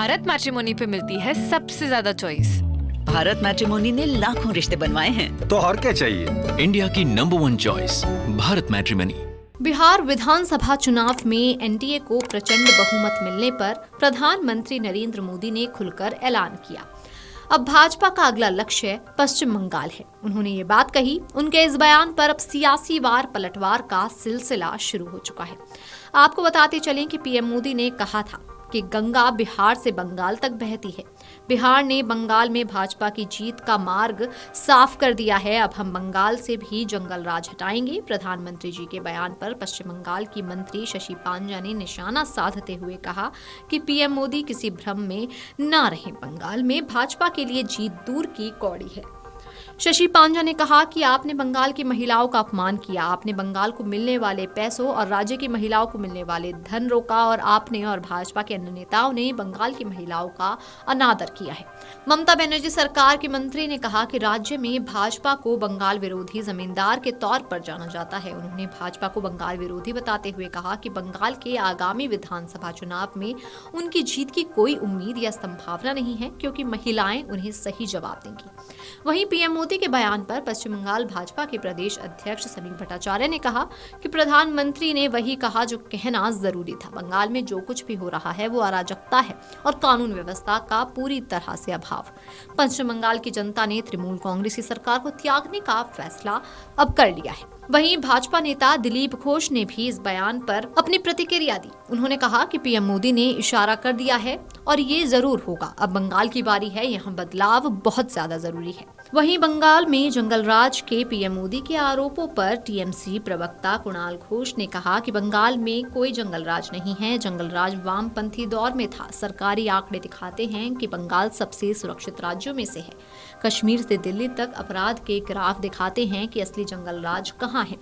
Bharat matrimony पे मिलती है सबसे ज्यादा चॉइस। भारत मैट्रिमोनी ने लाखों रिश्ते बनवाए हैं। तो और क्या चाहिए? इंडिया की number 1 choice, Bharat Matrimony. Bihar विधानसभा चुनाव में एनडीए को प्रचंड बहुमत मिलने पर प्रधानमंत्री नरेंद्र मोदी ने खुलकर ऐलान किया। अब भाजपा का अगला लक्ष्य पश्चिम बंगाल है। उन्होंने ये बात कही। उनके इस बयान पर अब सियासी वार पलटवार का सिलसिला शुरू हो चुका है। आपको बताते चलें कि पीएम मोदी ने कहा था कि गंगा बिहार से बंगाल तक बहती है। बिहार ने बंगाल में भाजपा की जीत का मार्ग साफ कर दिया है। अब हम बंगाल से भी जंगल राज हटाएंगे। प्रधानमंत्री जी के बयान पर पश्चिम बंगाल की मंत्री शशि पांजा ने निशाना साधते हुए कहा कि पीएम मोदी किसी भ्रम में न रहें। बंगाल में भाजपा के लिए जीत दूर की कौड़ी है। शशि पांजा ने कहा कि आपने बंगाल की महिलाओं का अपमान किया। आपने बंगाल को मिलने वाले पैसों और राज्य की महिलाओं को मिलने वाले धन रोका और आपने और भाजपा के अन्य नेताओं ने बंगाल की महिलाओं का अनादर किया है। ममता बनर्जी सरकार के मंत्री ने कहा कि राज्य में भाजपा को बंगाल विरोधी जमींदार के तौर पर जाना जाता है। उन्होंने भाजपा को बंगाल विरोधी बताते हुए कहा कि बंगाल के आगामी विधानसभा चुनाव में उनकी जीत की कोई उम्मीद या संभावना नहीं है, क्योंकि महिलाएं उन्हें सही जवाब देंगी। वहीं पीएम मोदी के बयान पर पश्चिम बंगाल भाजपा के प्रदेश अध्यक्ष समीर भट्टाचार्य ने कहा कि प्रधानमंत्री ने वही कहा जो कहना जरूरी था। बंगाल में जो कुछ भी हो रहा है वो अराजकता है और कानून व्यवस्था का पूरी तरह से अभाव। पश्चिम बंगाल की जनता ने तृणमूल कांग्रेस की सरकार को त्यागने का फैसला अब कर लिया है। वहीं भाजपा नेता दिलीप घोष ने भी इस बयान पर अपनी प्रतिक्रिया दी। उन्होंने कहा कि पीएम मोदी ने इशारा कर दिया है और ये जरूर होगा। अब बंगाल की बारी है, यहाँ बदलाव बहुत ज्यादा जरूरी है। वहीं बंगाल में जंगल राज के पीएम मोदी के आरोपों पर टीएमसी प्रवक्ता कुणाल घोष ने कहा कि बंगाल में कोई जंगल राज नहीं है। जंगल राज वामपंथी दौर में था। सरकारी आंकड़े दिखाते हैं कि बंगाल सबसे सुरक्षित राज्यों में से है। कश्मीर से दिल्ली तक अपराध के ग्राफ दिखाते हैं कि असली जंगल राज कहाँ है।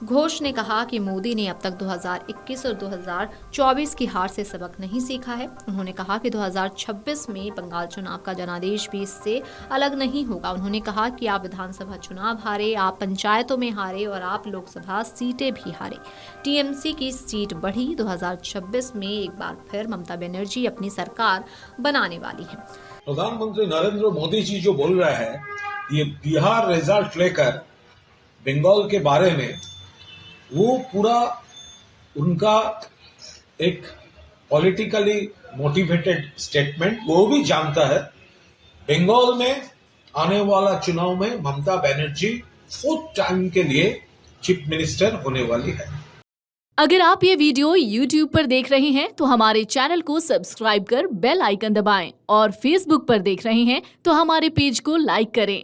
घोष ने कहा कि मोदी ने अब तक 2021 और 2024 की हार से सबक नहीं सीखा है। उन्होंने कहा कि 2026 में बंगाल चुनाव का जनादेश भी इससे अलग नहीं होगा। उन्होंने कहा कि आप विधानसभा चुनाव हारे, आप पंचायतों में हारे और आप लोकसभा सीटें भी हारे। टीएमसी की सीट बढ़ी। 2026 में एक बार फिर ममता बनर्जी अपनी सरकार बनाने वाली है। प्रधानमंत्री नरेंद्र मोदी जी जो बोल रहे हैं, ये बिहार रिजल्ट लेकर बंगाल के बारे में, वो पूरा उनका एक पॉलिटिकली मोटिवेटेड स्टेटमेंट। वो भी जानता है बंगाल में आने वाला चुनाव में ममता बनर्जी 4th टाइम के लिए चीफ मिनिस्टर होने वाली है। अगर आप ये वीडियो YouTube पर देख रहे हैं तो हमारे चैनल को सब्सक्राइब कर बेल आइकन दबाएं और Facebook पर देख रहे हैं तो हमारे पेज को लाइक करें।